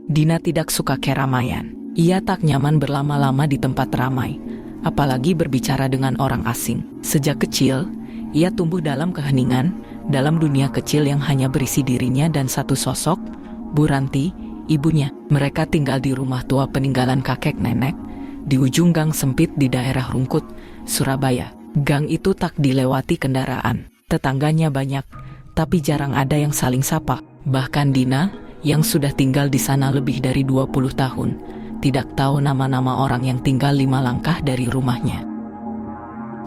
Dina tidak suka keramaian. Ia tak nyaman berlama-lama di tempat ramai, apalagi berbicara dengan orang asing. Sejak kecil, ia tumbuh dalam keheningan, dalam dunia kecil yang hanya berisi dirinya dan satu sosok, Bu Ranti, ibunya. Mereka tinggal di rumah tua peninggalan kakek nenek, di ujung gang sempit di daerah Rungkut, Surabaya. Gang itu tak dilewati kendaraan. Tetangganya banyak, tapi jarang ada yang saling sapa. Bahkan Dina, yang sudah tinggal di sana lebih dari 20 tahun, tidak tahu nama-nama orang yang tinggal 5 langkah dari rumahnya.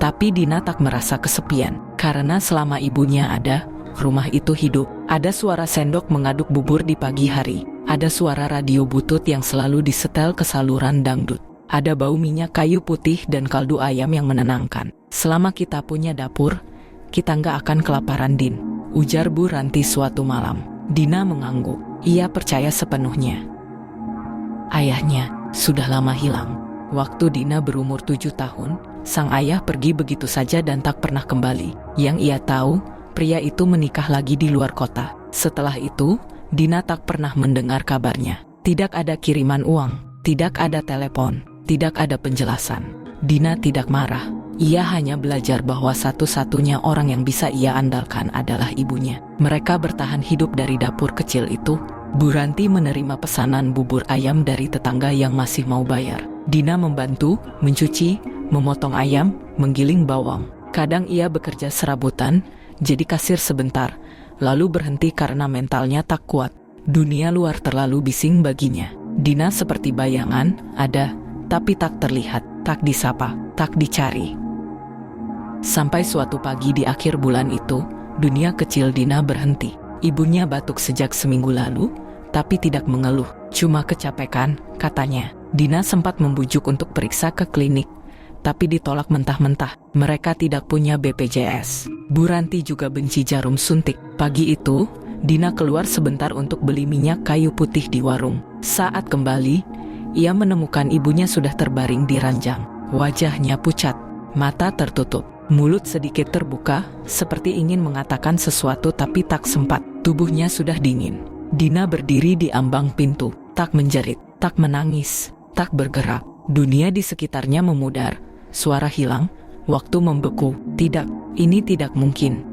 Tapi Dina tak merasa kesepian, karena selama ibunya ada, rumah itu hidup. Ada suara sendok mengaduk bubur di pagi hari. Ada suara radio butut yang selalu disetel ke saluran dangdut. Ada bau minyak kayu putih dan kaldu ayam yang menenangkan. Selama kita punya dapur, kita nggak akan kelaparan, Din, ujar Bu Ranti suatu malam. Dina mengangguk. Ia percaya sepenuhnya. Ayahnya sudah lama hilang. Waktu Dina berumur 7 tahun, sang ayah pergi begitu saja dan tak pernah kembali. Yang ia tahu, pria itu menikah lagi di luar kota. Setelah itu, Dina tak pernah mendengar kabarnya. Tidak ada kiriman uang, tidak ada telepon, tidak ada penjelasan. Dina tidak marah. Ia hanya belajar bahwa satu-satunya orang yang bisa ia andalkan adalah ibunya. Mereka bertahan hidup dari dapur kecil itu. Bu Ranti menerima pesanan bubur ayam dari tetangga yang masih mau bayar. Dina membantu, mencuci, memotong ayam, menggiling bawang. Kadang ia bekerja serabutan, jadi kasir sebentar, lalu berhenti karena mentalnya tak kuat. Dunia luar terlalu bising baginya. Dina seperti bayangan, ada, tapi tak terlihat, tak disapa, tak dicari. Sampai suatu pagi di akhir bulan itu, dunia kecil Dina berhenti. Ibunya batuk sejak seminggu lalu, tapi tidak mengeluh, cuma kecapekan, katanya. Dina sempat membujuk untuk periksa ke klinik, tapi ditolak mentah-mentah. Mereka tidak punya BPJS. Bu Ranti juga benci jarum suntik. Pagi itu, Dina keluar sebentar untuk beli minyak kayu putih di warung. Saat kembali, ia menemukan ibunya sudah terbaring di ranjang. Wajahnya pucat, mata tertutup, mulut sedikit terbuka, seperti ingin mengatakan sesuatu tapi tak sempat. Tubuhnya sudah dingin. Dina berdiri di ambang pintu, tak menjerit, tak menangis, tak bergerak. Dunia di sekitarnya memudar, suara hilang, waktu membeku. Tidak, ini tidak mungkin.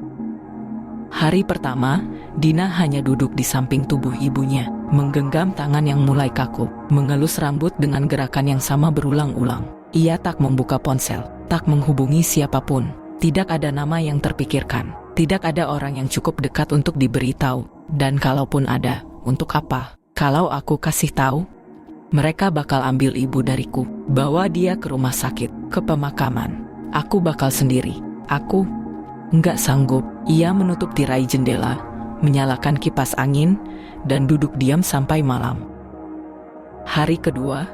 Hari pertama, Dina hanya duduk di samping tubuh ibunya, menggenggam tangan yang mulai kaku, mengelus rambut dengan gerakan yang sama berulang-ulang. Ia tak membuka ponsel, tak menghubungi siapapun. Tidak ada nama yang terpikirkan. Tidak ada orang yang cukup dekat untuk diberitahu. Dan kalaupun ada, untuk apa? Kalau aku kasih tahu, mereka bakal ambil ibu dariku, bawa dia ke rumah sakit, ke pemakaman. Aku bakal sendiri. Aku nggak sanggup. Ia menutup tirai jendela, menyalakan kipas angin, dan duduk diam sampai malam. Hari kedua,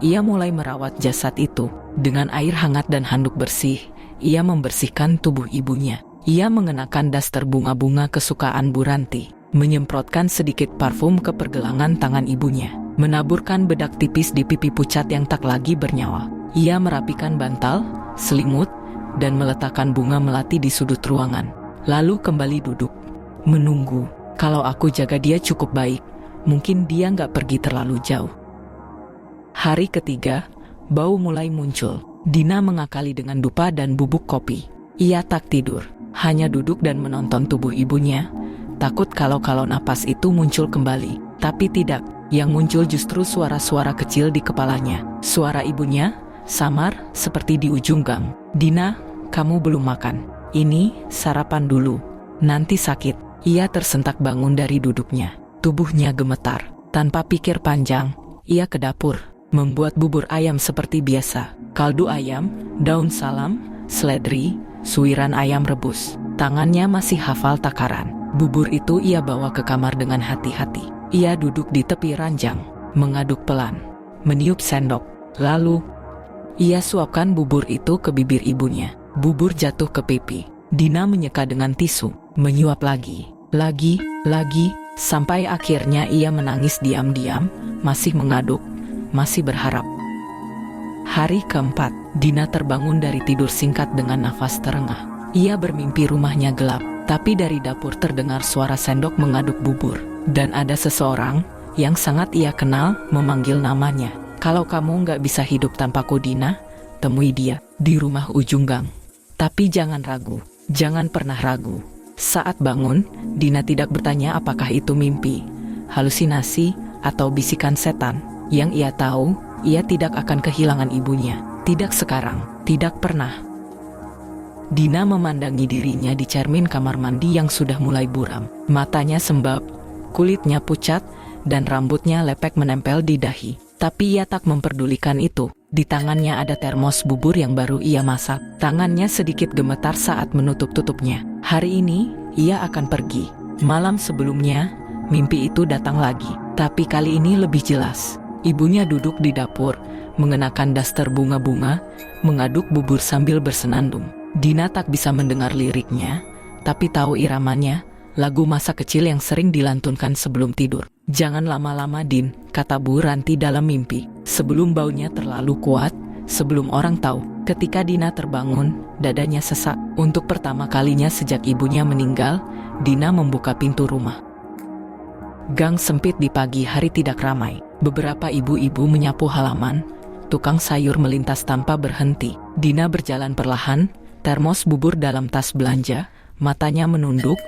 ia mulai merawat jasad itu. Dengan air hangat dan handuk bersih, ia membersihkan tubuh ibunya. Ia mengenakan daster bunga-bunga kesukaan Bu Ranti, menyemprotkan sedikit parfum ke pergelangan tangan ibunya, menaburkan bedak tipis di pipi pucat yang tak lagi bernyawa. Ia merapikan bantal, selimut, dan meletakkan bunga melati di sudut ruangan. Lalu kembali duduk, menunggu. Kalau aku jaga dia cukup baik, mungkin dia nggak pergi terlalu jauh. Hari ketiga, bau mulai muncul. Dina mengakali dengan dupa dan bubuk kopi. Ia tak tidur, hanya duduk dan menonton tubuh ibunya, takut kalau napas itu muncul kembali. Tapi tidak, yang muncul justru suara-suara kecil di kepalanya. Suara ibunya, samar, seperti di ujung gang. Dina, kamu belum makan. Ini, sarapan dulu. Nanti sakit. Ia tersentak bangun dari duduknya. Tubuhnya gemetar. Tanpa pikir panjang, ia ke dapur, membuat bubur ayam seperti biasa. Kaldu ayam, daun salam, seledri, suiran ayam rebus. Tangannya masih hafal takaran. Bubur itu ia bawa ke kamar dengan hati-hati. Ia duduk di tepi ranjang, mengaduk pelan, meniup sendok. Lalu, ia suapkan bubur itu ke bibir ibunya. Bubur jatuh ke pipi. Dina menyeka dengan tisu, menyuap lagi, sampai akhirnya ia menangis diam-diam, masih mengaduk, masih berharap. Hari keempat, Dina terbangun dari tidur singkat dengan nafas terengah. Ia bermimpi rumahnya gelap, tapi dari dapur terdengar suara sendok mengaduk bubur. Dan ada seseorang, yang sangat ia kenal memanggil namanya. Kalau kamu nggak bisa hidup tanpaku Dina, temui dia di rumah ujung gang. Tapi jangan ragu, jangan pernah ragu. Saat bangun, Dina tidak bertanya apakah itu mimpi, halusinasi, atau bisikan setan. Yang ia tahu, ia tidak akan kehilangan ibunya. Tidak sekarang, tidak pernah. Dina memandangi dirinya di cermin kamar mandi yang sudah mulai buram. Matanya sembab, kulitnya pucat, dan rambutnya lepek menempel di dahi. Tapi ia tak memperdulikan itu. Di tangannya ada termos bubur yang baru ia masak. Tangannya sedikit gemetar saat menutup-tutupnya. Hari ini, ia akan pergi. Malam sebelumnya, mimpi itu datang lagi. Tapi kali ini lebih jelas. Ibunya duduk di dapur, mengenakan daster bunga-bunga, mengaduk bubur sambil bersenandung. Dina tak bisa mendengar liriknya, tapi tahu iramanya, lagu masa kecil yang sering dilantunkan sebelum tidur. Jangan lama-lama Din, kata Bu Ranti dalam mimpi. Sebelum baunya terlalu kuat, sebelum orang tahu. Ketika Dina terbangun, dadanya sesak. Untuk pertama kalinya sejak ibunya meninggal, Dina membuka pintu rumah. Gang sempit di pagi hari tidak ramai. Beberapa ibu-ibu menyapu halaman, tukang sayur melintas tanpa berhenti. Dina berjalan perlahan, termos bubur dalam tas belanja, matanya menunduk,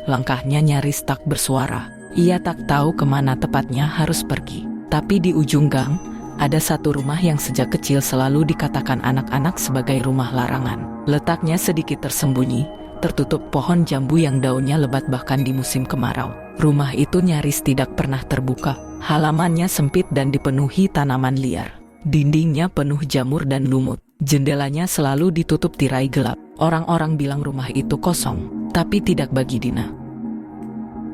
langkahnya nyaris tak bersuara. Ia tak tahu kemana tepatnya harus pergi. Tapi di ujung gang, ada satu rumah yang sejak kecil selalu dikatakan anak-anak sebagai rumah larangan. Letaknya sedikit tersembunyi, tertutup pohon jambu yang daunnya lebat bahkan di musim kemarau. Rumah itu nyaris tidak pernah terbuka. Halamannya sempit dan dipenuhi tanaman liar. Dindingnya penuh jamur dan lumut. Jendelanya selalu ditutup tirai gelap. Orang-orang bilang rumah itu kosong, tapi tidak bagi Dina.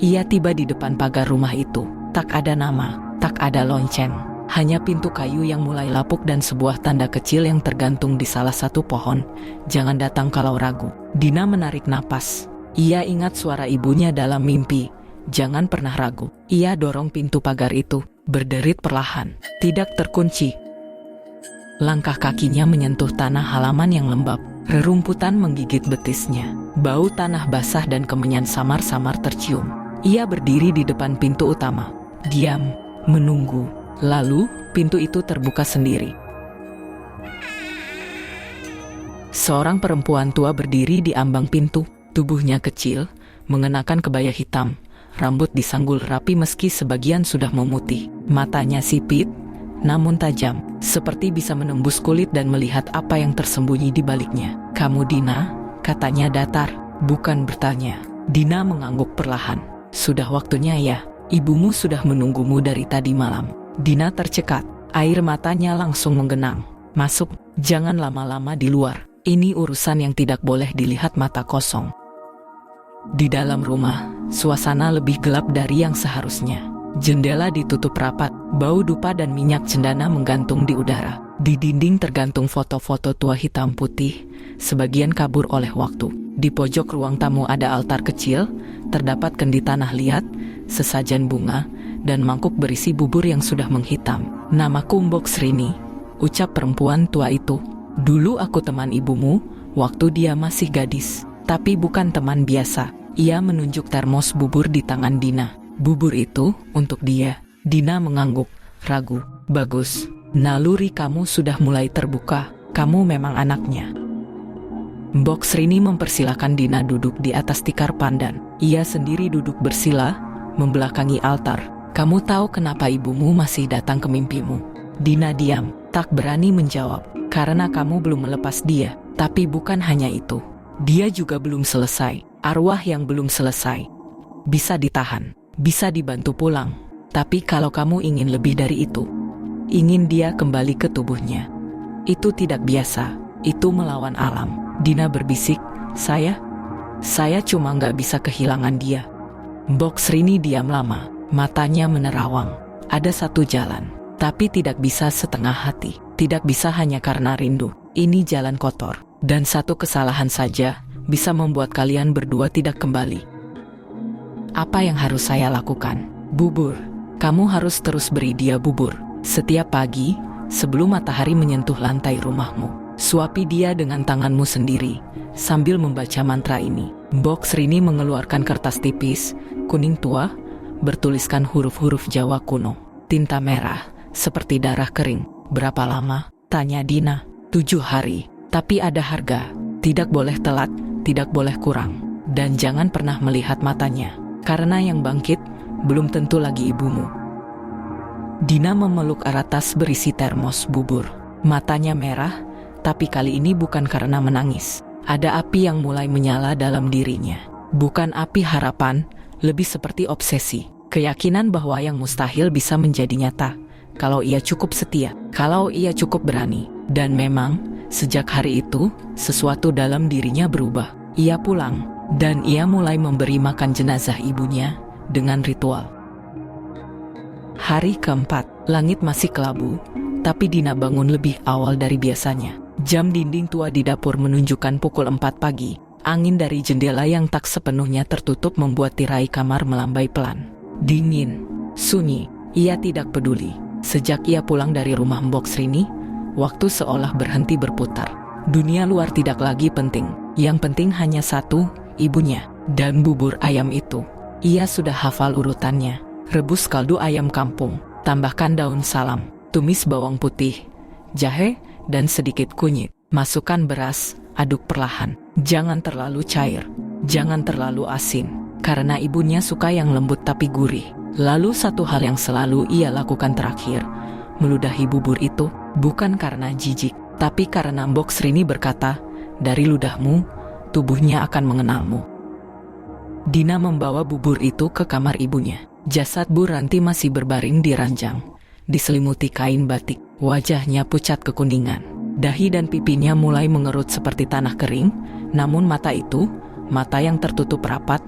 Ia tiba di depan pagar rumah itu. Tak ada nama, tak ada lonceng. Hanya pintu kayu yang mulai lapuk dan sebuah tanda kecil yang tergantung di salah satu pohon. Jangan datang kalau ragu. Dina menarik napas. Ia ingat suara ibunya dalam mimpi. Jangan pernah ragu. Ia dorong pintu pagar itu, berderit perlahan. Tidak terkunci. Langkah kakinya menyentuh tanah halaman yang lembab. Rerumputan menggigit betisnya. Bau tanah basah dan kemenyan samar-samar tercium. Ia berdiri di depan pintu utama. Diam, menunggu. Lalu, pintu itu terbuka sendiri. Seorang perempuan tua berdiri di ambang pintu. Tubuhnya kecil, mengenakan kebaya hitam. Rambut disanggul rapi meski sebagian sudah memutih. Matanya sipit, namun tajam, seperti bisa menembus kulit dan melihat apa yang tersembunyi di baliknya. "Kamu Dina?" katanya datar, bukan bertanya. Dina mengangguk perlahan. "Sudah waktunya ya, ibumu sudah menunggumu dari tadi malam." Dina tercekat, air matanya langsung menggenang. "Masuk, jangan lama-lama di luar. Ini urusan yang tidak boleh dilihat mata kosong." Di dalam rumah, suasana lebih gelap dari yang seharusnya. Jendela ditutup rapat, bau dupa dan minyak cendana menggantung di udara. Di dinding tergantung foto-foto tua hitam putih, sebagian kabur oleh waktu. Di pojok ruang tamu ada altar kecil, terdapat kendi tanah liat, sesajen bunga, dan mangkuk berisi bubur yang sudah menghitam. "Namaku Mbok Srini," ucap perempuan tua itu. "Dulu aku teman ibumu, waktu dia masih gadis. Tapi bukan teman biasa." Ia menunjuk termos bubur di tangan Dina. "Bubur itu untuk dia." Dina mengangguk, ragu. "Bagus, naluri kamu sudah mulai terbuka. Kamu memang anaknya." Mbok Srini mempersilahkan Dina duduk di atas tikar pandan. Ia sendiri duduk bersila, membelakangi altar. "Kamu tahu kenapa ibumu masih datang ke mimpimu?" Dina diam, tak berani menjawab. "Karena kamu belum melepas dia." Tapi bukan hanya itu. Dia juga belum selesai. Arwah yang belum selesai. Bisa ditahan, bisa dibantu pulang. Tapi kalau kamu ingin lebih dari itu, ingin dia kembali ke tubuhnya, itu tidak biasa, itu melawan alam. Dina berbisik, saya cuma nggak bisa kehilangan dia." Mbok Srini diam lama, matanya menerawang. Ada satu jalan, tapi tidak bisa setengah hati. Tidak bisa hanya karena rindu. Ini jalan kotor, dan satu kesalahan saja bisa membuat kalian berdua tidak kembali. "Apa yang harus saya lakukan?" "Bubur. Kamu harus terus beri dia bubur. Setiap pagi, sebelum matahari menyentuh lantai rumahmu. Suapi dia dengan tanganmu sendiri, sambil membaca mantra ini." Mbok Srini mengeluarkan kertas tipis, kuning tua, bertuliskan huruf-huruf Jawa kuno. Tinta merah, seperti darah kering. Berapa lama? Tanya Dina. 7 hari. Tapi ada harga. Tidak boleh telat, tidak boleh kurang. Dan jangan pernah melihat matanya. Karena yang bangkit, belum tentu lagi ibumu. Dina memeluk erat tas berisi termos bubur. Matanya merah, tapi kali ini bukan karena menangis. Ada api yang mulai menyala dalam dirinya. Bukan api harapan, lebih seperti obsesi. Keyakinan bahwa yang mustahil bisa menjadi nyata. Kalau ia cukup setia, kalau ia cukup berani. Dan memang, sejak hari itu, sesuatu dalam dirinya berubah. Ia pulang, dan ia mulai memberi makan jenazah ibunya dengan ritual. Hari keempat, langit masih kelabu, tapi Dina bangun lebih awal dari biasanya. Jam dinding tua di dapur menunjukkan pukul 4 pagi. Angin dari jendela yang tak sepenuhnya tertutup membuat tirai kamar melambai pelan. Dingin, sunyi, ia tidak peduli. Sejak ia pulang dari rumah Mbok Srini, waktu seolah berhenti berputar. Dunia luar tidak lagi penting. Yang penting hanya satu, ibunya. Dan bubur ayam itu. Ia sudah hafal urutannya. Rebus kaldu ayam kampung, tambahkan daun salam, tumis bawang putih, jahe, dan sedikit kunyit. Masukkan beras, aduk perlahan. Jangan terlalu cair, jangan terlalu asin, karena ibunya suka yang lembut tapi gurih. Lalu satu hal yang selalu ia lakukan terakhir, meludahi bubur itu, bukan karena jijik, tapi karena Mbok Srini berkata, dari ludahmu, tubuhnya akan mengenalmu. Dina membawa bubur itu ke kamar ibunya. Jasad Bu Ranti masih berbaring di ranjang, diselimuti kain batik. Wajahnya pucat kekuningan. Dahi dan pipinya mulai mengerut seperti tanah kering, namun mata itu, mata yang tertutup rapat,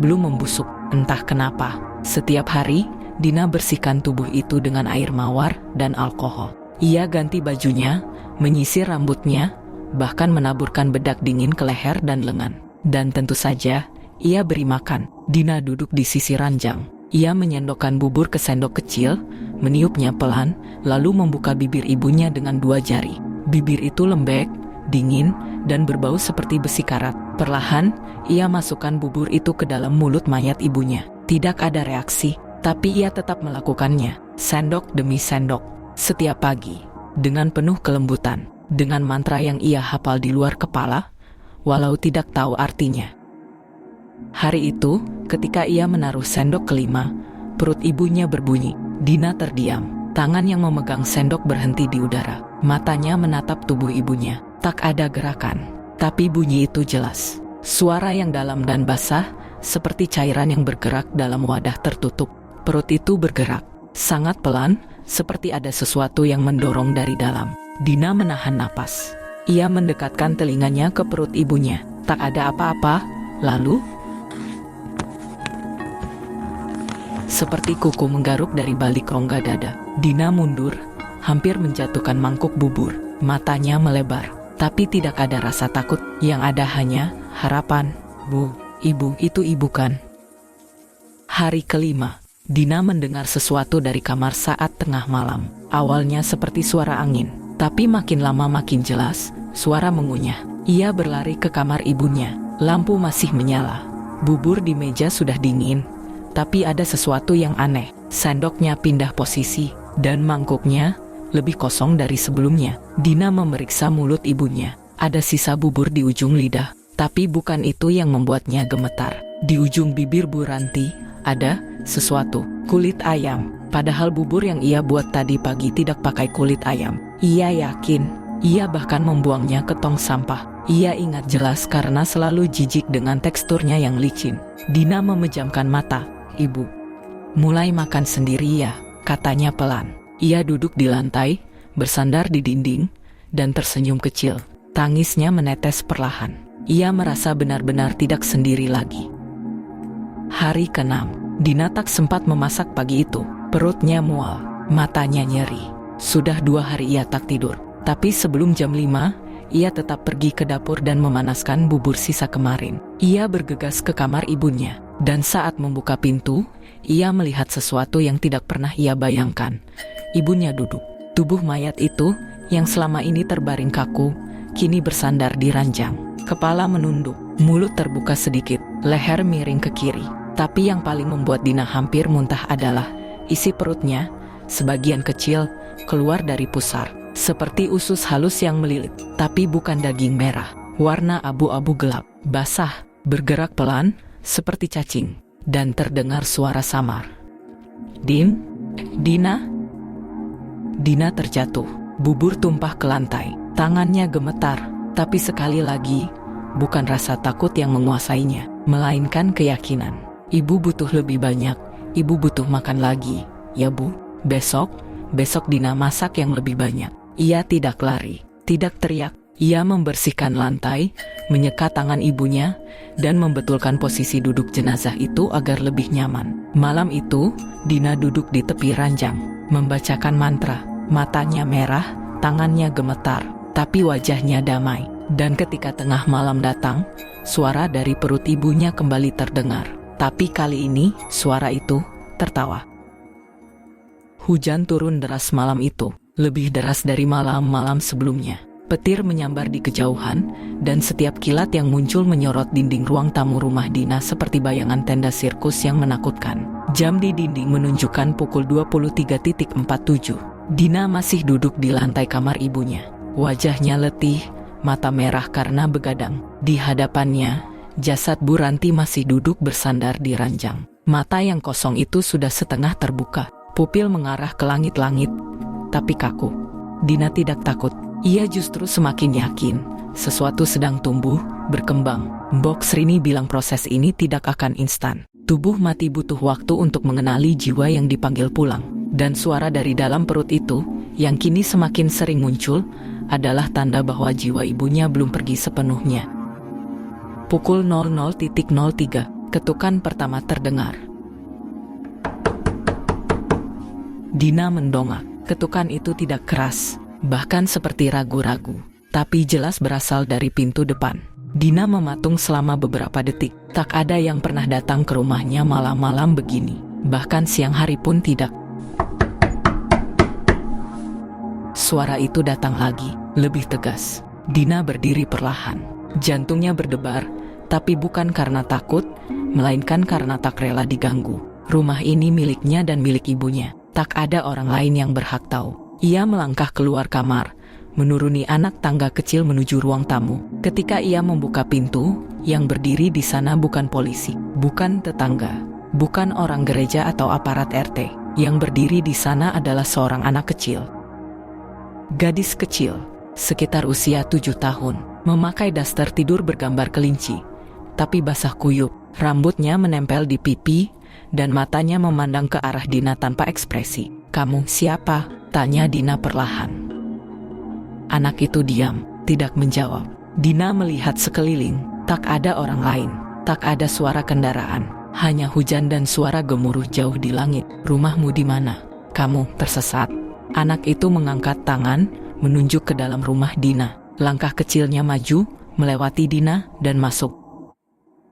belum membusuk. Entah kenapa, setiap hari, Dina bersihkan tubuh itu dengan air mawar dan alkohol. Ia ganti bajunya, menyisir rambutnya, bahkan menaburkan bedak dingin ke leher dan lengan. Dan tentu saja, ia beri makan. Dina duduk di sisi ranjang. Ia menyendokkan bubur ke sendok kecil, meniupnya pelan, lalu membuka bibir ibunya dengan 2 jari. Bibir itu lembek, dingin, dan berbau seperti besi karat. Perlahan, ia masukkan bubur itu ke dalam mulut mayat ibunya. Tidak ada reaksi, tapi ia tetap melakukannya, sendok demi sendok, setiap pagi, dengan penuh kelembutan, dengan mantra yang ia hafal di luar kepala, walau tidak tahu artinya. Hari itu, ketika ia menaruh sendok kelima, perut ibunya berbunyi. Dina terdiam. Tangan yang memegang sendok berhenti di udara. Matanya menatap tubuh ibunya. Tak ada gerakan, tapi bunyi itu jelas. Suara yang dalam dan basah, seperti cairan yang bergerak dalam wadah tertutup. Perut itu bergerak, sangat pelan, seperti ada sesuatu yang mendorong dari dalam. Dina menahan napas. Ia mendekatkan telinganya ke perut ibunya. Tak ada apa-apa, lalu seperti kuku menggaruk dari balik rongga dada. Dina mundur, hampir menjatuhkan mangkuk bubur. Matanya melebar, tapi tidak ada rasa takut. Yang ada hanya harapan. Bu, ibu, itu ibu kan? Hari kelima, Dina mendengar sesuatu dari kamar saat tengah malam. Awalnya seperti suara angin, tapi makin lama makin jelas, suara mengunyah. Ia berlari ke kamar ibunya. Lampu masih menyala. Bubur di meja sudah dingin. Tapi ada sesuatu yang aneh. Sendoknya pindah posisi, dan mangkuknya lebih kosong dari sebelumnya. Dina memeriksa mulut ibunya. Ada sisa bubur di ujung lidah, tapi bukan itu yang membuatnya gemetar. Di ujung bibir Bu Ranti, ada sesuatu. Kulit ayam. Padahal bubur yang ia buat tadi pagi tidak pakai kulit ayam. Ia yakin. Ia bahkan membuangnya ke tong sampah. Ia ingat jelas karena selalu jijik dengan teksturnya yang licin. Dina memejamkan mata. Ibu, mulai makan sendiri ya, katanya pelan. Ia duduk di lantai, bersandar di dinding, dan tersenyum kecil. Tangisnya menetes perlahan. Ia merasa benar-benar tidak sendiri lagi. Hari ke-6, Dina tak sempat memasak pagi itu. Perutnya mual, matanya nyeri. Sudah 2 hari ia tak tidur. Tapi sebelum jam 5, ia tetap pergi ke dapur dan memanaskan bubur sisa kemarin. Ia bergegas ke kamar ibunya. Dan saat membuka pintu, ia melihat sesuatu yang tidak pernah ia bayangkan. Ibunya duduk. Tubuh mayat itu, yang selama ini terbaring kaku, kini bersandar di ranjang. Kepala menunduk, mulut terbuka sedikit, leher miring ke kiri. Tapi yang paling membuat Dina hampir muntah adalah isi perutnya, sebagian kecil, keluar dari pusar. Seperti usus halus yang melilit, tapi bukan daging merah. Warna abu-abu gelap, basah, bergerak pelan, seperti cacing. Dan terdengar suara samar. Dina? Dina terjatuh, bubur tumpah ke lantai. Tangannya gemetar, tapi sekali lagi, bukan rasa takut yang menguasainya, melainkan keyakinan. Ibu butuh lebih banyak, ibu butuh makan lagi. Ya bu, besok Dina masak yang lebih banyak. Ia tidak lari, tidak teriak. Ia membersihkan lantai, menyekat tangan ibunya, dan membetulkan posisi duduk jenazah itu agar lebih nyaman. Malam itu, Dina duduk di tepi ranjang, membacakan mantra. Matanya merah, tangannya gemetar, tapi wajahnya damai. Dan ketika tengah malam datang, suara dari perut ibunya kembali terdengar. Tapi kali ini, suara itu tertawa. Hujan turun deras malam itu, lebih deras dari malam-malam sebelumnya. Petir menyambar di kejauhan, dan setiap kilat yang muncul menyorot dinding ruang tamu rumah Dina seperti bayangan tenda sirkus yang menakutkan. Jam di dinding menunjukkan pukul 23.47. Dina masih duduk di lantai kamar ibunya. Wajahnya letih, mata merah karena begadang. Di hadapannya, jasad Bu Ranti masih duduk bersandar di ranjang. Mata yang kosong itu sudah setengah terbuka. Pupil mengarah ke langit-langit, tapi kaku. Dina tidak takut. Ia justru semakin yakin sesuatu sedang tumbuh, berkembang. Mbok Srini bilang proses ini tidak akan instan. Tubuh mati butuh waktu untuk mengenali jiwa yang dipanggil pulang. Dan suara dari dalam perut itu, yang kini semakin sering muncul, adalah tanda bahwa jiwa ibunya belum pergi sepenuhnya. Pukul 00.03, ketukan pertama terdengar. Dina mendongak. Ketukan itu tidak keras, bahkan seperti ragu-ragu, tapi jelas berasal dari pintu depan. Dina mematung selama beberapa detik. Tak ada yang pernah datang ke rumahnya malam-malam begini. Bahkan siang hari pun tidak. Suara itu datang lagi, lebih tegas. Dina berdiri perlahan. Jantungnya berdebar, tapi bukan karena takut, melainkan karena tak rela diganggu. Rumah ini miliknya dan milik ibunya. Tak ada orang lain yang berhak tahu. Ia melangkah keluar kamar, menuruni anak tangga kecil menuju ruang tamu. Ketika ia membuka pintu, yang berdiri di sana bukan polisi, bukan tetangga, bukan orang gereja atau aparat RT. Yang berdiri di sana adalah seorang anak kecil. Gadis kecil, sekitar usia 7 tahun, memakai daster tidur bergambar kelinci, tapi basah kuyup. Rambutnya menempel di pipi, dan matanya memandang ke arah Dina tanpa ekspresi. "Kamu siapa?" tanya Dina perlahan. Anak itu diam, tidak menjawab. Dina melihat sekeliling, tak ada orang lain, tak ada suara kendaraan, hanya hujan dan suara gemuruh jauh di langit. "Rumahmu di mana?" "Kamu tersesat." Anak itu mengangkat tangan, menunjuk ke dalam rumah Dina. Langkah kecilnya maju, melewati Dina, dan masuk.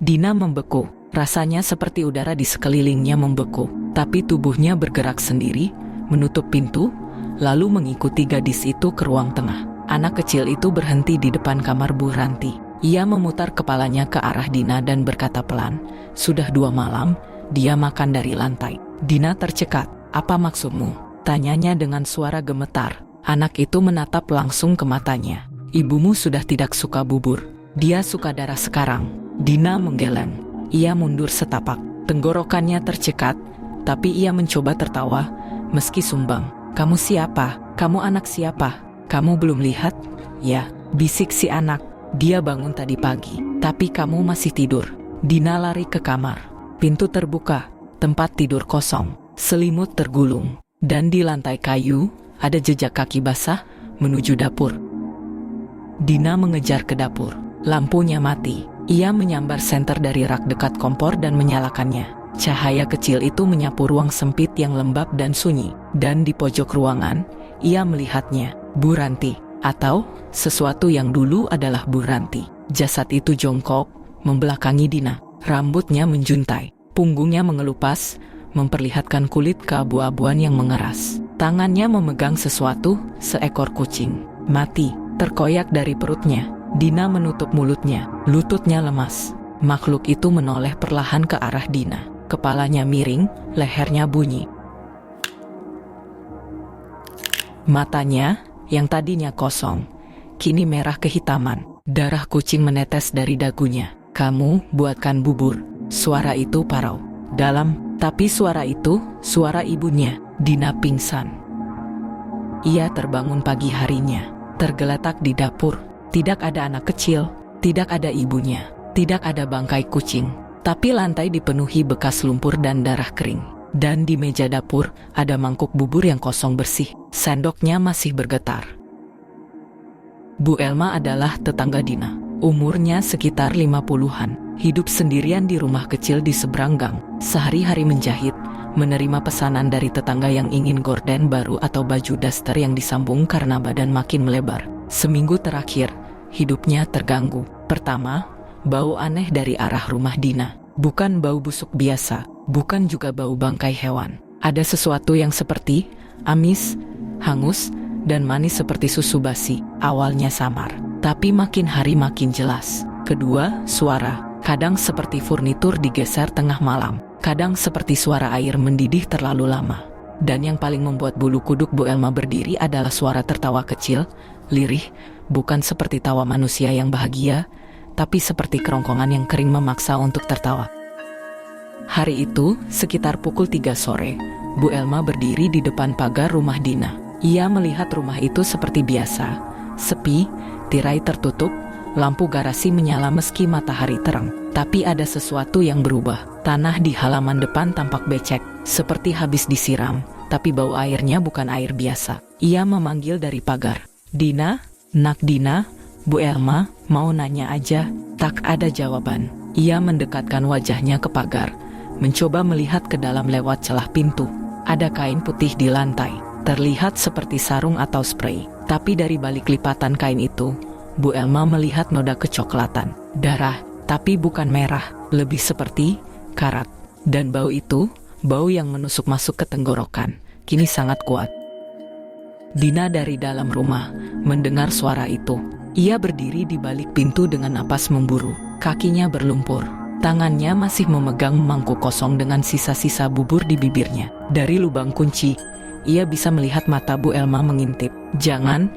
Dina membeku. Rasanya seperti udara di sekelilingnya membeku, tapi tubuhnya bergerak sendiri, menutup pintu, lalu mengikuti gadis itu ke ruang tengah. Anak kecil itu berhenti di depan kamar Bu Ranti. Ia memutar kepalanya ke arah Dina dan berkata pelan, "Sudah 2 malam, dia makan dari lantai." Dina tercekat. "Apa maksudmu?" tanyanya dengan suara gemetar. Anak itu menatap langsung ke matanya. "Ibumu sudah tidak suka bubur. Dia suka darah sekarang." Dina menggeleng. Ia mundur setapak, tenggorokannya tercekat, tapi ia mencoba tertawa, meski sumbang. "Kamu siapa? Kamu anak siapa? Kamu belum lihat?" "Ya," bisik si anak. "Dia bangun tadi pagi, tapi kamu masih tidur." Dina lari ke kamar. Pintu terbuka, tempat tidur kosong, selimut tergulung, dan di lantai kayu, ada jejak kaki basah menuju dapur. Dina mengejar ke dapur. Lampunya mati. Ia menyambar senter dari rak dekat kompor dan menyalakannya. Cahaya kecil itu menyapu ruang sempit yang lembab dan sunyi. Dan di pojok ruangan, ia melihatnya, Bu Ranti. Atau sesuatu yang dulu adalah Bu Ranti. Jasad itu jongkok, membelakangi Dina. Rambutnya menjuntai, punggungnya mengelupas, memperlihatkan kulit keabu-abuan yang mengeras. Tangannya memegang sesuatu, seekor kucing mati, terkoyak dari perutnya. Dina menutup mulutnya, lututnya lemas. Makhluk itu menoleh perlahan ke arah Dina. Kepalanya miring, lehernya bunyi. Matanya, yang tadinya kosong, kini merah kehitaman. Darah kucing menetes dari dagunya. "Kamu buatkan bubur." Suara itu parau, dalam, tapi suara itu, suara ibunya. Dina pingsan. Ia terbangun pagi harinya, tergeletak di dapur. Tidak ada anak kecil, tidak ada ibunya, tidak ada bangkai kucing. Tapi lantai dipenuhi bekas lumpur dan darah kering. Dan di meja dapur, ada mangkuk bubur yang kosong bersih. Sendoknya masih bergetar. Bu Elma adalah tetangga Dina. Umurnya sekitar 50-an. Hidup sendirian di rumah kecil di seberang gang. Sehari-hari menjahit, menerima pesanan dari tetangga yang ingin gorden baru atau baju daster yang disambung karena badan makin melebar. Seminggu terakhir, hidupnya terganggu. Pertama, bau aneh dari arah rumah Dina. Bukan bau busuk biasa, bukan juga bau bangkai hewan. Ada sesuatu yang seperti amis, hangus, dan manis seperti susu basi. Awalnya samar, tapi makin hari makin jelas. Kedua, suara. Kadang seperti furnitur digeser tengah malam. Kadang seperti suara air mendidih terlalu lama. Dan yang paling membuat bulu kuduk Bu Elma berdiri adalah suara tertawa kecil, lirih, bukan seperti tawa manusia yang bahagia, tapi seperti kerongkongan yang kering memaksa untuk tertawa. Hari itu, sekitar pukul 3 sore, Bu Elma berdiri di depan pagar rumah Dina. Ia melihat rumah itu seperti biasa, sepi, tirai tertutup, lampu garasi menyala meski matahari terang. Tapi ada sesuatu yang berubah. Tanah di halaman depan tampak becek, seperti habis disiram, tapi bau airnya bukan air biasa. Ia memanggil dari pagar. "Dina, nak Dina." Bu Elma mau nanya aja, tak ada jawaban. Ia mendekatkan wajahnya ke pagar, mencoba melihat ke dalam lewat celah pintu. Ada kain putih di lantai, terlihat seperti sarung atau spray. Tapi dari balik lipatan kain itu, Bu Elma melihat noda kecoklatan. Darah, tapi bukan merah, lebih seperti karat. Dan bau itu, bau yang menusuk masuk ke tenggorokan, kini sangat kuat. Dina dari dalam rumah mendengar suara itu. Ia berdiri di balik pintu dengan napas memburu. Kakinya berlumpur. Tangannya masih memegang mangkuk kosong dengan sisa-sisa bubur di bibirnya. Dari lubang kunci, ia bisa melihat mata Bu Elma mengintip. Jangan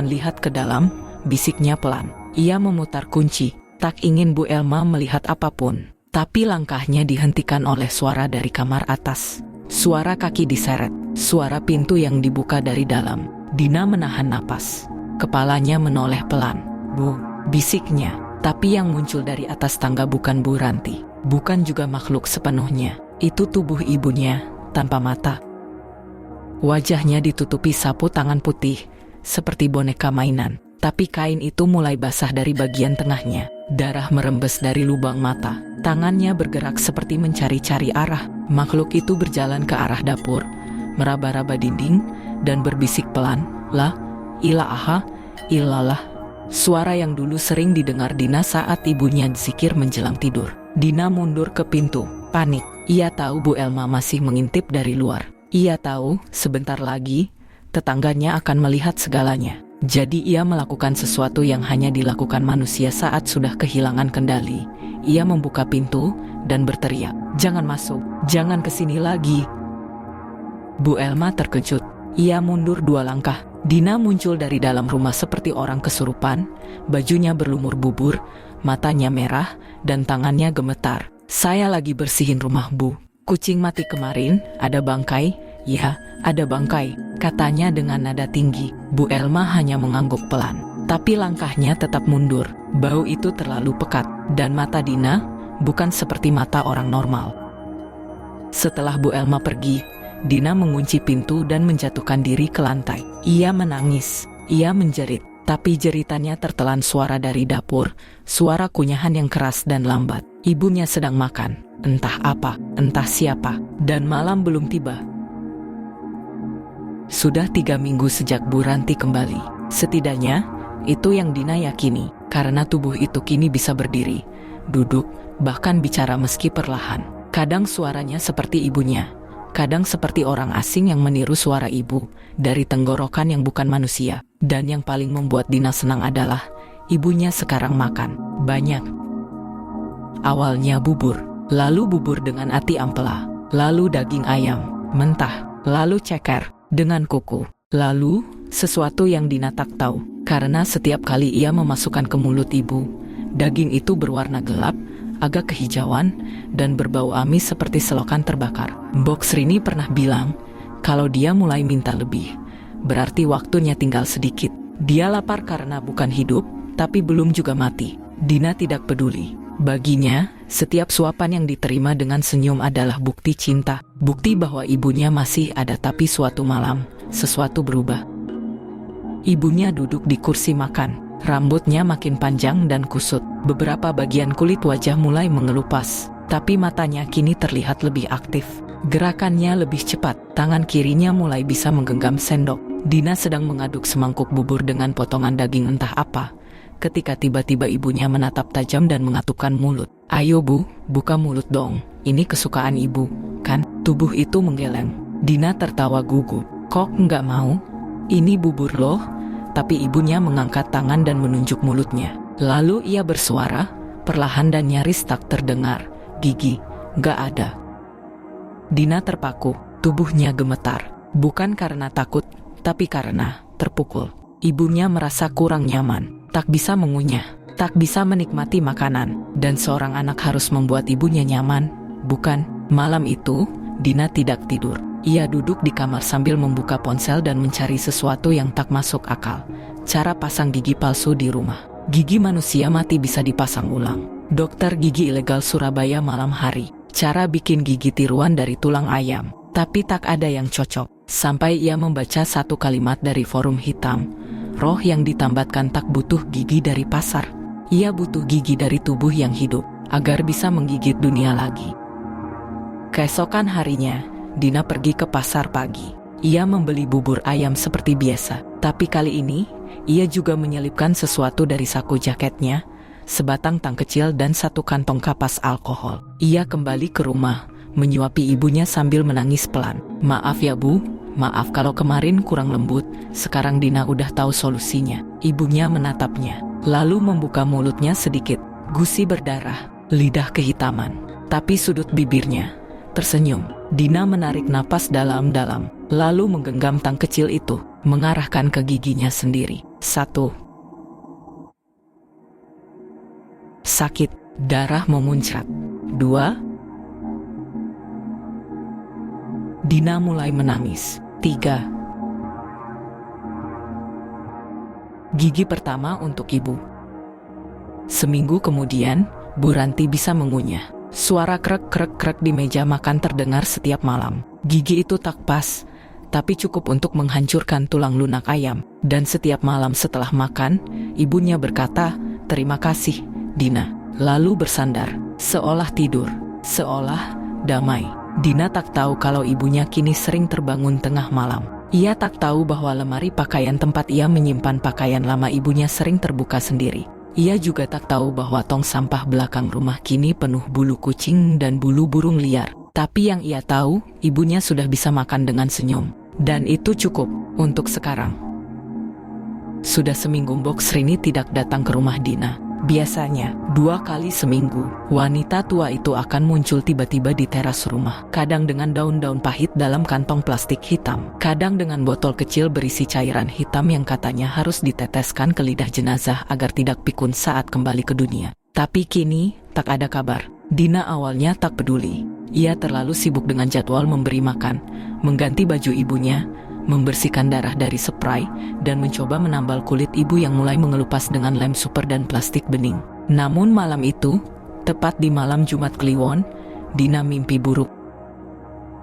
lihat ke dalam," bisiknya pelan. Ia memutar kunci, tak ingin Bu Elma melihat apapun. Tapi langkahnya dihentikan oleh suara dari kamar atas. Suara kaki diseret, suara pintu yang dibuka dari dalam. Dina menahan napas. Kepalanya menoleh pelan. "Bu," bisiknya. Tapi yang muncul dari atas tangga bukan Bu Ranti, bukan juga makhluk sepenuhnya. Itu tubuh ibunya, tanpa mata. Wajahnya ditutupi sapu tangan putih, seperti boneka mainan. Tapi kain itu mulai basah dari bagian tengahnya. Darah merembes dari lubang mata. Tangannya bergerak seperti mencari-cari arah. Makhluk itu berjalan ke arah dapur, meraba-raba dinding, dan berbisik pelan, "La ilaha illallah." Suara yang dulu sering didengar Dina saat ibunya zikir menjelang tidur. Dina mundur ke pintu, panik. Ia tahu Bu Elma masih mengintip dari luar. Ia tahu sebentar lagi tetangganya akan melihat segalanya. Jadi ia melakukan sesuatu yang hanya dilakukan manusia saat sudah kehilangan kendali. Ia membuka pintu dan berteriak, "Jangan masuk, jangan kesini lagi." Bu Elma terkejut. Ia mundur 2 langkah. Dina muncul dari dalam rumah seperti orang kesurupan. Bajunya berlumur bubur, matanya merah, dan tangannya gemetar. "Saya lagi bersihin rumah, Bu. Kucing mati kemarin, ada bangkai." "Ya, ada bangkai," katanya dengan nada tinggi. Bu Elma hanya mengangguk pelan. Tapi langkahnya tetap mundur. Bau itu terlalu pekat. Dan mata Dina bukan seperti mata orang normal. Setelah Bu Elma pergi, Dina mengunci pintu dan menjatuhkan diri ke lantai. Ia menangis, ia menjerit, tapi jeritannya tertelan suara dari dapur, suara kunyahan yang keras dan lambat. Ibunya sedang makan, entah apa, entah siapa, dan malam belum tiba. Sudah 3 minggu sejak Bu Ranti kembali. Setidaknya, itu yang Dina yakini, karena tubuh itu kini bisa berdiri, duduk, bahkan bicara meski perlahan. Kadang suaranya seperti ibunya, kadang seperti orang asing yang meniru suara ibu dari tenggorokan yang bukan manusia. Dan yang paling membuat Dina senang adalah ibunya sekarang makan banyak. Awalnya bubur, lalu bubur dengan ati ampela, lalu daging ayam mentah, lalu ceker dengan kuku, lalu sesuatu yang Dina tak tahu. Karena setiap kali ia memasukkan ke mulut ibu, daging itu berwarna gelap, agak kehijauan, dan berbau amis seperti selokan terbakar. Mbok Srini pernah bilang, kalau dia mulai minta lebih, berarti waktunya tinggal sedikit. Dia lapar karena bukan hidup, tapi belum juga mati. Dina tidak peduli. Baginya, setiap suapan yang diterima dengan senyum adalah bukti cinta. Bukti bahwa ibunya masih ada, tapi suatu malam, sesuatu berubah. Ibunya duduk di kursi makan. Rambutnya makin panjang dan kusut. Beberapa bagian kulit wajah mulai mengelupas, tapi matanya kini terlihat lebih aktif. Gerakannya lebih cepat. Tangan kirinya mulai bisa menggenggam sendok. Dina sedang mengaduk semangkuk bubur dengan potongan daging entah apa, ketika tiba-tiba ibunya menatap tajam dan mengatupkan mulut. "Ayo Bu, buka mulut dong. Ini kesukaan ibu, kan?" Tubuh itu menggeleng. Dina tertawa gugup. "Kok nggak mau? Ini bubur loh." Tapi ibunya mengangkat tangan dan menunjuk mulutnya. Lalu ia bersuara, perlahan dan nyaris tak terdengar, "Gigi, nggak ada." Dina terpaku, tubuhnya gemetar. Bukan karena takut, tapi karena terpukul. Ibunya merasa kurang nyaman, tak bisa mengunyah, tak bisa menikmati makanan, dan seorang anak harus membuat ibunya nyaman, bukan? Malam itu, Dina tidak tidur. Ia duduk di kamar sambil membuka ponsel dan mencari sesuatu yang tak masuk akal. Cara pasang gigi palsu di rumah. Gigi manusia mati bisa dipasang ulang. Dokter gigi ilegal Surabaya malam hari. Cara bikin gigi tiruan dari tulang ayam. Tapi tak ada yang cocok. Sampai ia membaca satu kalimat dari forum hitam. Roh yang ditambatkan tak butuh gigi dari pasar. Ia butuh gigi dari tubuh yang hidup, agar bisa menggigit dunia lagi. Keesokan harinya, Dina pergi ke pasar pagi. Ia membeli bubur ayam seperti biasa. Tapi kali ini, ia juga menyelipkan sesuatu dari saku jaketnya, sebatang tang kecil dan satu kantong kapas alkohol. Ia kembali ke rumah, menyuapi ibunya sambil menangis pelan. "Maaf ya Bu, maaf kalau kemarin kurang lembut. Sekarang Dina udah tahu solusinya." Ibunya menatapnya, lalu membuka mulutnya sedikit. Gusi berdarah, lidah kehitaman, tapi sudut bibirnya tersenyum. Dina menarik napas dalam-dalam, lalu menggenggam tang kecil itu, mengarahkan ke giginya sendiri. 1. Sakit, darah memuncrat. 2. Dina mulai menangis. 3. Gigi pertama untuk ibu. Seminggu kemudian, Bu Ranti bisa mengunyah. Suara krek-krek-krek di meja makan terdengar setiap malam. Gigi itu tak pas, tapi cukup untuk menghancurkan tulang lunak ayam. Dan setiap malam setelah makan, ibunya berkata, "Terima kasih, Dina." Lalu bersandar, seolah tidur, seolah damai. Dina tak tahu kalau ibunya kini sering terbangun tengah malam. Ia tak tahu bahwa lemari pakaian tempat ia menyimpan pakaian lama ibunya sering terbuka sendiri. Ia juga tak tahu bahwa tong sampah belakang rumah kini penuh bulu kucing dan bulu burung liar. Tapi yang ia tahu, ibunya sudah bisa makan dengan senyum. Dan itu cukup untuk sekarang. Sudah seminggu Mbok Srini tidak datang ke rumah Dina. Biasanya, 2 kali seminggu, wanita tua itu akan muncul tiba-tiba di teras rumah. Kadang dengan daun-daun pahit dalam kantong plastik hitam. Kadang dengan botol kecil berisi cairan hitam yang katanya harus diteteskan ke lidah jenazah agar tidak pikun saat kembali ke dunia. Tapi kini, tak ada kabar. Dina awalnya tak peduli. Ia terlalu sibuk dengan jadwal memberi makan, mengganti baju ibunya, membersihkan darah dari spray, dan mencoba menambal kulit ibu yang mulai mengelupas dengan lem super dan plastik bening. Namun malam itu, tepat di malam Jumat Kliwon, Dina mimpi buruk.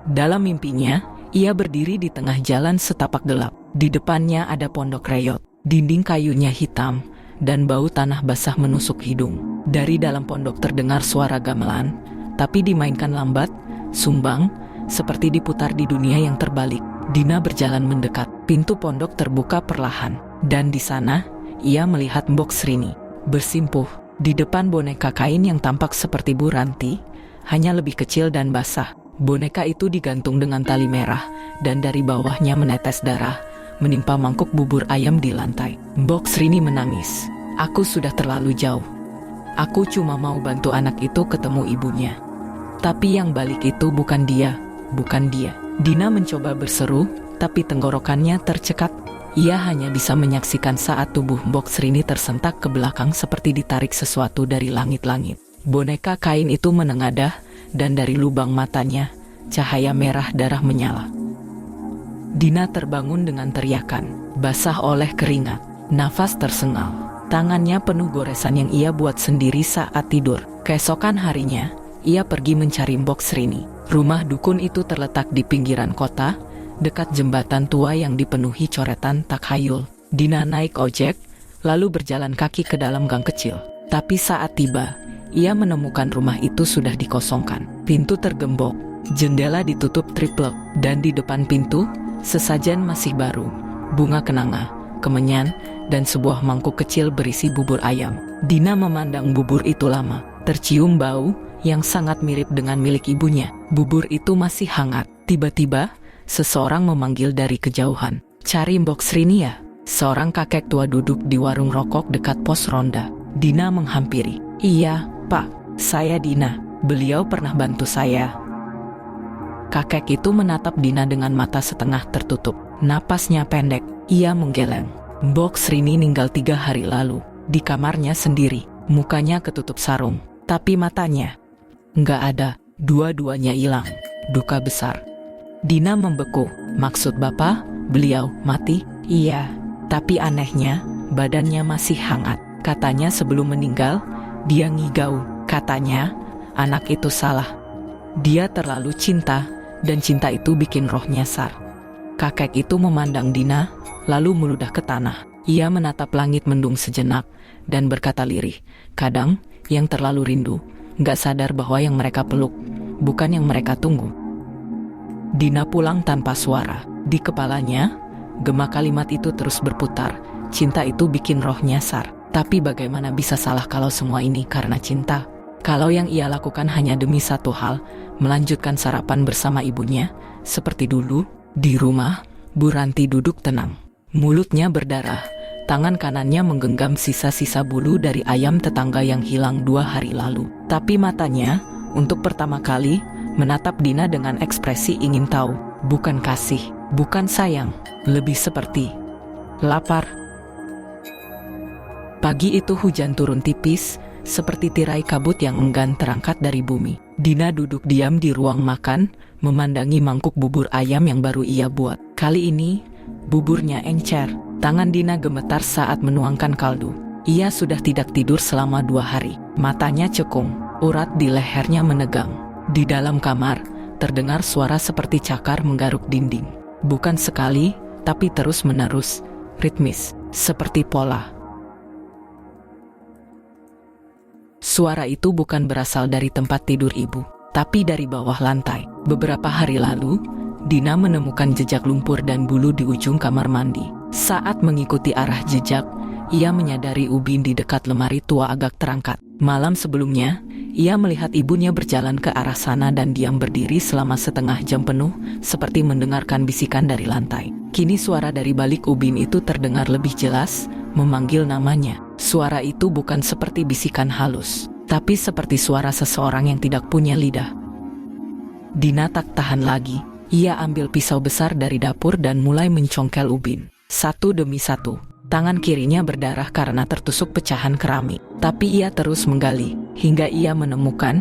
Dalam mimpinya, ia berdiri di tengah jalan setapak gelap. Di depannya ada pondok reyot, dinding kayunya hitam, dan bau tanah basah menusuk hidung. Dari dalam pondok terdengar suara gamelan, tapi dimainkan lambat, sumbang, seperti diputar di dunia yang terbalik. Dina berjalan mendekat. Pintu pondok terbuka perlahan, dan di sana ia melihat Mbok Srini bersimpuh di depan boneka kain yang tampak seperti Bu Ranti, hanya lebih kecil dan basah. Boneka itu digantung dengan tali merah, dan dari bawahnya menetes darah, menimpa mangkuk bubur ayam di lantai. Mbok Srini menangis. "Aku sudah terlalu jauh. Aku cuma mau bantu anak itu ketemu ibunya." Tapi yang balik itu bukan dia. Dina mencoba berseru, tapi tenggorokannya tercekat. Ia hanya bisa menyaksikan saat tubuh Mbok Srini tersentak ke belakang seperti ditarik sesuatu dari langit-langit. Boneka kain itu menengadah, dan dari lubang matanya, cahaya merah darah menyala. Dina terbangun dengan teriakan, basah oleh keringat, nafas tersengal. Tangannya penuh goresan yang ia buat sendiri saat tidur. Keesokan harinya, ia pergi mencari Mbok Srini. Rumah dukun itu terletak di pinggiran kota, dekat jembatan tua yang dipenuhi coretan takhayul. Dina naik ojek, lalu berjalan kaki ke dalam gang kecil. Tapi saat tiba, ia menemukan rumah itu sudah dikosongkan. Pintu tergembok, jendela ditutup triplek, dan di depan pintu, sesajen masih baru, bunga kenanga, kemenyan, dan sebuah mangkuk kecil berisi bubur ayam. Dina memandang bubur itu lama, tercium bau yang sangat mirip dengan milik ibunya. Bubur itu masih hangat. Tiba-tiba, seseorang memanggil dari kejauhan. "Cari Mbok Srini ya?" Seorang kakek tua duduk di warung rokok dekat pos ronda. Dina menghampiri. "Iya, Pak, saya Dina. Beliau pernah bantu saya." Kakek itu menatap Dina dengan mata setengah tertutup. Napasnya pendek. Ia menggeleng. Mbok Srini meninggal 3 hari lalu. Di kamarnya sendiri. Mukanya ketutup sarung. Tapi matanya nggak ada. Dua-duanya hilang. Duka besar. Dina membeku. "Maksud Bapak, beliau mati?" "Iya, tapi anehnya, badannya masih hangat. Katanya sebelum meninggal, dia ngigau. Katanya, anak itu salah. Dia terlalu cinta, dan cinta itu bikin roh nyasar." Kakek itu memandang Dina, lalu meludah ke tanah. Ia menatap langit mendung sejenak, dan berkata lirih, "Kadang, yang terlalu rindu, nggak sadar bahwa yang mereka peluk, bukan yang mereka tunggu." Dina pulang tanpa suara. Di kepalanya, gema kalimat itu terus berputar. Cinta itu bikin roh nyasar. Tapi bagaimana bisa salah kalau semua ini karena cinta? Kalau yang ia lakukan hanya demi satu hal, melanjutkan sarapan bersama ibunya, seperti dulu. Di rumah, Bu Ranti duduk tenang. Mulutnya berdarah, tangan kanannya menggenggam sisa-sisa bulu dari ayam tetangga yang hilang 2 hari lalu. Tapi matanya, untuk pertama kali, menatap Dina dengan ekspresi ingin tahu. Bukan kasih, bukan sayang, lebih seperti lapar. Pagi itu hujan turun tipis, seperti tirai kabut yang enggan terangkat dari bumi. Dina duduk diam di ruang makan, memandangi mangkuk bubur ayam yang baru ia buat. Kali ini, buburnya encer. Tangan Dina gemetar saat menuangkan kaldu. Ia sudah tidak tidur selama 2 hari. Matanya cekung, urat di lehernya menegang. Di dalam kamar, terdengar suara seperti cakar menggaruk dinding. Bukan sekali, tapi terus-menerus, ritmis, seperti pola. Suara itu bukan berasal dari tempat tidur ibu, tapi dari bawah lantai. Beberapa hari lalu, Dina menemukan jejak lumpur dan bulu di ujung kamar mandi. Saat mengikuti arah jejak, ia menyadari ubin di dekat lemari tua agak terangkat. Malam sebelumnya, ia melihat ibunya berjalan ke arah sana dan diam berdiri selama setengah jam penuh, seperti mendengarkan bisikan dari lantai. Kini suara dari balik ubin itu terdengar lebih jelas, memanggil namanya. Suara itu bukan seperti bisikan halus, tapi seperti suara seseorang yang tidak punya lidah. Dina tak tahan lagi. Ia ambil pisau besar dari dapur dan mulai mencongkel ubin. Satu demi satu, tangan kirinya berdarah karena tertusuk pecahan keramik. Tapi ia terus menggali, hingga ia menemukan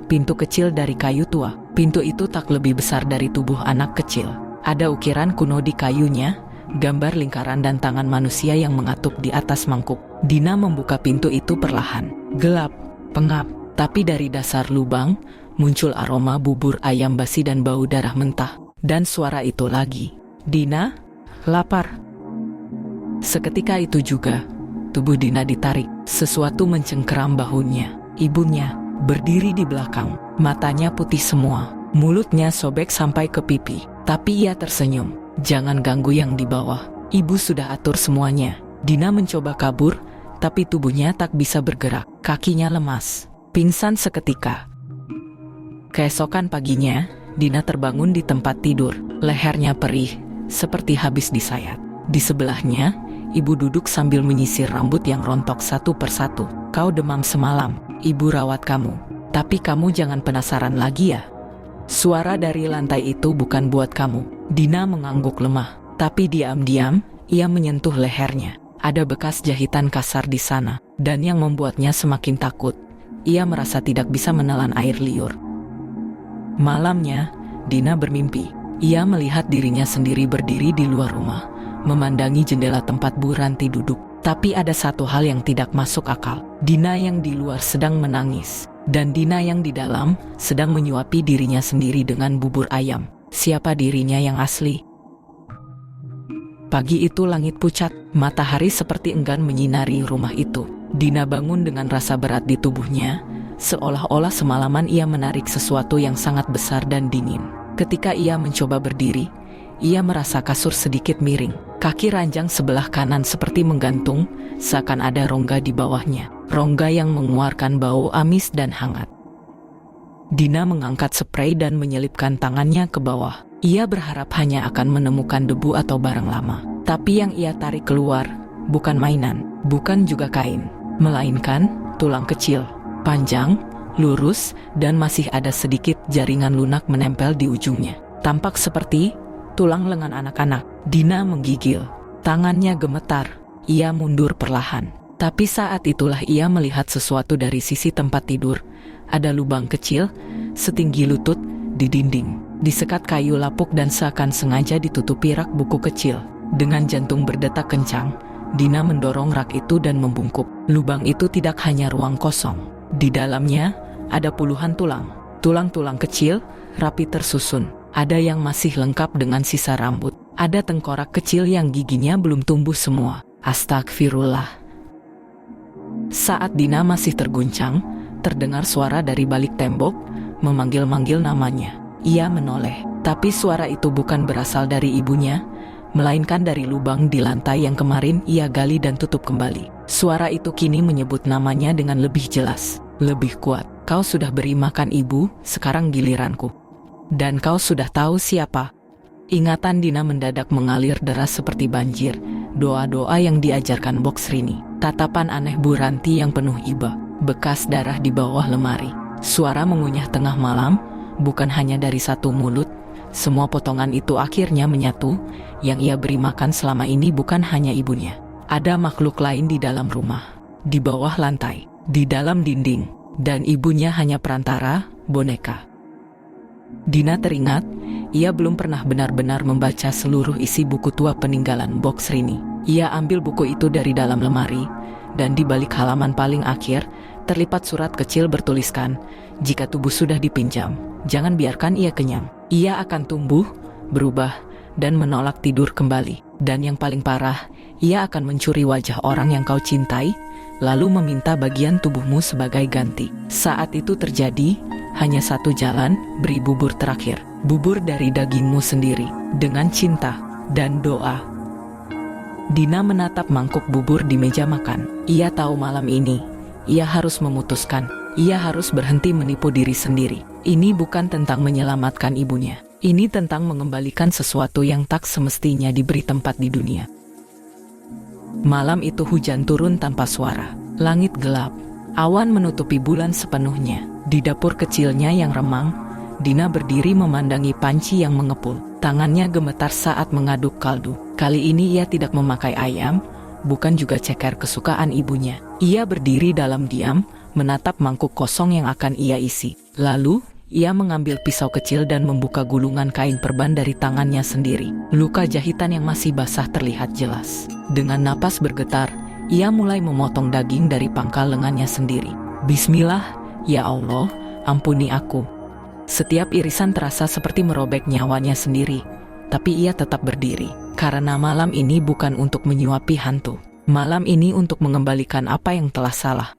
pintu kecil dari kayu tua. Pintu itu tak lebih besar dari tubuh anak kecil. Ada ukiran kuno di kayunya, gambar lingkaran dan tangan manusia yang mengatup di atas mangkuk. Dina membuka pintu itu perlahan. Gelap, pengap, tapi dari dasar lubang muncul aroma bubur ayam basi dan bau darah mentah. Dan suara itu lagi. "Dina, lapar." Seketika itu juga, tubuh Dina ditarik. Sesuatu mencengkeram bahunya. Ibunya berdiri di belakang. Matanya putih semua. Mulutnya sobek sampai ke pipi. Tapi ia tersenyum. "Jangan ganggu yang di bawah. Ibu sudah atur semuanya." Dina mencoba kabur, tapi tubuhnya tak bisa bergerak. Kakinya lemas. Pingsan seketika. Keesokan paginya, Dina terbangun di tempat tidur. Lehernya perih, seperti habis disayat. Di sebelahnya, ibu duduk sambil menyisir rambut yang rontok satu persatu. "Kau demam semalam, ibu rawat kamu." Tapi kamu jangan penasaran lagi ya. Suara dari lantai itu bukan buat kamu. Dina mengangguk lemah, tapi diam-diam ia menyentuh lehernya. Ada bekas jahitan kasar di sana, dan yang membuatnya semakin takut. Ia merasa tidak bisa menelan air liur. Malamnya, Dina bermimpi. Ia melihat dirinya sendiri berdiri di luar rumah, memandangi jendela tempat Bu Ranti duduk. Tapi ada satu hal yang tidak masuk akal. Dina yang di luar sedang menangis, dan Dina yang di dalam sedang menyuapi dirinya sendiri dengan bubur ayam. Siapa dirinya yang asli? Pagi itu langit pucat, matahari seperti enggan menyinari rumah itu. Dina bangun dengan rasa berat di tubuhnya, seolah-olah semalaman ia menarik sesuatu yang sangat besar dan dingin. Ketika ia mencoba berdiri, ia merasa kasur sedikit miring. Kaki ranjang sebelah kanan seperti menggantung, seakan ada rongga di bawahnya. Rongga yang mengeluarkan bau amis dan hangat. Dina mengangkat spray dan menyelipkan tangannya ke bawah. Ia berharap hanya akan menemukan debu atau barang lama. Tapi yang ia tarik keluar, bukan mainan, bukan juga kain, melainkan tulang kecil, panjang, lurus, dan masih ada sedikit jaringan lunak menempel di ujungnya. Tampak seperti tulang lengan anak-anak. Dina menggigil, tangannya gemetar. Ia mundur perlahan. Tapi saat itulah ia melihat sesuatu dari sisi tempat tidur. Ada lubang kecil, setinggi lutut, di dinding. Disekat kayu lapuk dan seakan sengaja ditutupi rak buku kecil. Dengan jantung berdetak kencang, Dina mendorong rak itu dan membungkuk. Lubang itu tidak hanya ruang kosong. Di dalamnya ada puluhan tulang. Tulang-tulang kecil, rapi tersusun. Ada yang masih lengkap dengan sisa rambut. Ada tengkorak kecil yang giginya belum tumbuh semua. Astagfirullah. Saat Dina masih terguncang, terdengar suara dari balik tembok, memanggil-manggil namanya. Ia menoleh, tapi suara itu bukan berasal dari ibunya, melainkan dari lubang di lantai yang kemarin ia gali dan tutup kembali. Suara itu kini menyebut namanya dengan lebih jelas, lebih kuat. Kau sudah beri makan ibu, sekarang giliranku. Dan kau sudah tahu siapa? Ingatan Dina mendadak mengalir deras seperti banjir. Doa-doa yang diajarkan Box Rini. Tatapan aneh Bu Ranti yang penuh iba. Bekas darah di bawah lemari. Suara mengunyah tengah malam, bukan hanya dari satu mulut. Semua potongan itu akhirnya menyatu. Yang ia beri makan selama ini bukan hanya ibunya. Ada makhluk lain di dalam rumah, di bawah lantai, di dalam dinding. Dan ibunya hanya perantara, boneka. Dina teringat, ia belum pernah benar-benar membaca seluruh isi buku tua peninggalan Box Rini. Ia ambil buku itu dari dalam lemari, dan di balik halaman paling akhir, terlipat surat kecil bertuliskan, jika tubuh sudah dipinjam, jangan biarkan ia kenyang. Ia akan tumbuh, berubah, dan menolak tidur kembali. Dan yang paling parah, ia akan mencuri wajah orang yang kau cintai, lalu meminta bagian tubuhmu sebagai ganti. Saat itu terjadi, hanya satu jalan, beri bubur terakhir. Bubur dari dagingmu sendiri, dengan cinta dan doa. Dina menatap mangkuk bubur di meja makan. Ia tahu malam ini, ia harus memutuskan. Ia harus berhenti menipu diri sendiri. Ini bukan tentang menyelamatkan ibunya. Ini tentang mengembalikan sesuatu yang tak semestinya diberi tempat di dunia. Malam itu hujan turun tanpa suara. Langit gelap. Awan menutupi bulan sepenuhnya. Di dapur kecilnya yang remang, Dina berdiri memandangi panci yang mengepul. Tangannya gemetar saat mengaduk kaldu. Kali ini ia tidak memakai ayam, bukan juga ceker kesukaan ibunya. Ia berdiri dalam diam, menatap mangkuk kosong yang akan ia isi. Lalu, ia mengambil pisau kecil dan membuka gulungan kain perban dari tangannya sendiri. Luka jahitan yang masih basah terlihat jelas. Dengan napas bergetar, ia mulai memotong daging dari pangkal lengannya sendiri. Bismillah, ya Allah, ampuni aku. Setiap irisan terasa seperti merobek nyawanya sendiri. Tapi ia tetap berdiri. Karena malam ini bukan untuk menyuapi hantu. Malam ini untuk mengembalikan apa yang telah salah.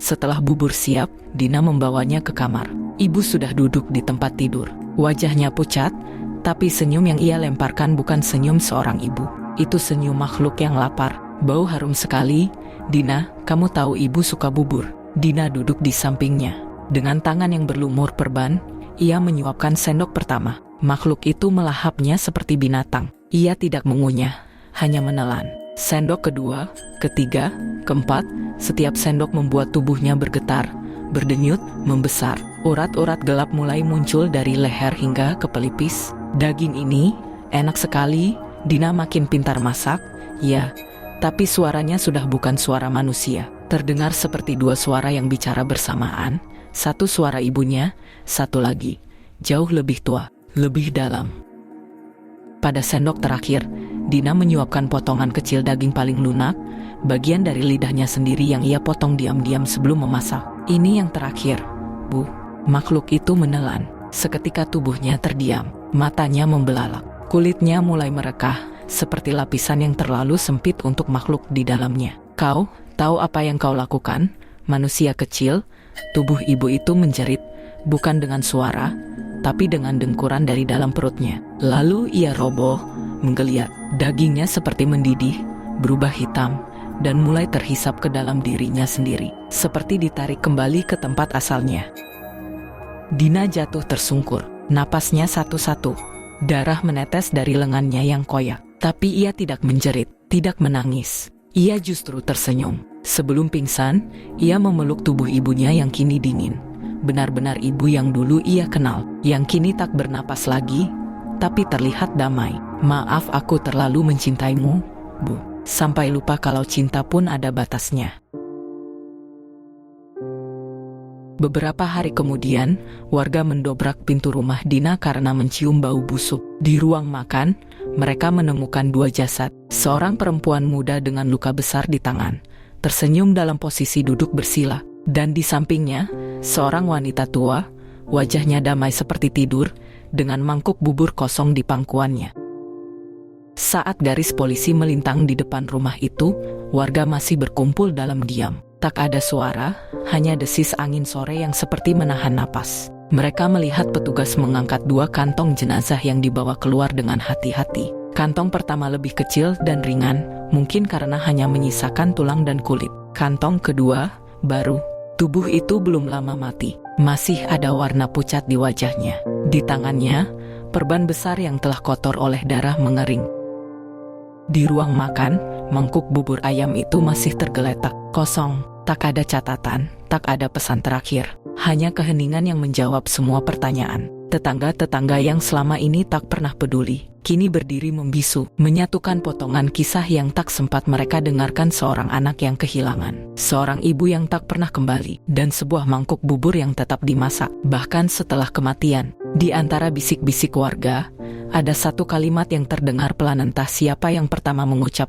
Setelah bubur siap, Dina membawanya ke kamar. Ibu sudah duduk di tempat tidur. Wajahnya pucat, tapi senyum yang ia lemparkan bukan senyum seorang ibu. Itu senyum makhluk yang lapar. Bau harum sekali. Dina, kamu tahu ibu suka bubur. Dina duduk di sampingnya. Dengan tangan yang berlumur perban, ia menyuapkan sendok pertama. Makhluk itu melahapnya seperti binatang. Ia tidak mengunyah, hanya menelan. Sendok kedua, ketiga, keempat, setiap sendok membuat tubuhnya bergetar, berdenyut, membesar. Urat-urat gelap mulai muncul dari leher hingga ke pelipis. Daging ini enak sekali. Dina makin pintar masak, ya, tapi suaranya sudah bukan suara manusia. Terdengar seperti dua suara yang bicara bersamaan. Satu suara ibunya, satu lagi, jauh lebih tua, lebih dalam. Pada sendok terakhir, Dina menyuapkan potongan kecil daging paling lunak, bagian dari lidahnya sendiri yang ia potong diam-diam sebelum memasak. Ini yang terakhir, Bu. Makhluk itu menelan. Seketika tubuhnya terdiam, matanya membelalak. Kulitnya mulai merekah, seperti lapisan yang terlalu sempit untuk makhluk di dalamnya. Kau tahu apa yang kau lakukan, manusia kecil? Tubuh ibu itu menjerit, bukan dengan suara, tapi dengan dengkuran dari dalam perutnya. Lalu ia roboh, menggeliat. Dagingnya seperti mendidih, berubah hitam, dan mulai terhisap ke dalam dirinya sendiri, seperti ditarik kembali ke tempat asalnya. Dina jatuh tersungkur, napasnya satu-satu. Darah menetes dari lengannya yang koyak, tapi ia tidak menjerit, tidak menangis. Ia justru tersenyum. Sebelum pingsan, ia memeluk tubuh ibunya yang kini dingin. Benar-benar ibu yang dulu ia kenal, yang kini tak bernapas lagi, tapi terlihat damai. Maaf aku terlalu mencintaimu, Bu. Sampai lupa kalau cinta pun ada batasnya. Beberapa hari kemudian, warga mendobrak pintu rumah Dina karena mencium bau busuk. Di ruang makan, mereka menemukan dua jasad. Seorang perempuan muda dengan luka besar di tangan, tersenyum dalam posisi duduk bersila. Dan di sampingnya, seorang wanita tua, wajahnya damai seperti tidur, dengan mangkuk bubur kosong di pangkuannya. Saat garis polisi melintang di depan rumah itu, warga masih berkumpul dalam diam. Tak ada suara, hanya desis angin sore yang seperti menahan napas. Mereka melihat petugas mengangkat dua kantong jenazah yang dibawa keluar dengan hati-hati. Kantong pertama lebih kecil dan ringan, mungkin karena hanya menyisakan tulang dan kulit. Kantong kedua, baru. Tubuh itu belum lama mati. Masih ada warna pucat di wajahnya. Di tangannya, perban besar yang telah kotor oleh darah mengering. Di ruang makan, mangkuk bubur ayam itu masih tergeletak, kosong. Tak ada catatan, tak ada pesan terakhir. Hanya keheningan yang menjawab semua pertanyaan. Tetangga-tetangga yang selama ini tak pernah peduli, kini berdiri membisu, menyatukan potongan kisah yang tak sempat mereka dengarkan, seorang anak yang kehilangan, seorang ibu yang tak pernah kembali, dan sebuah mangkuk bubur yang tetap dimasak, bahkan setelah kematian. Di antara bisik-bisik warga, ada satu kalimat yang terdengar pelan, entah siapa yang pertama mengucap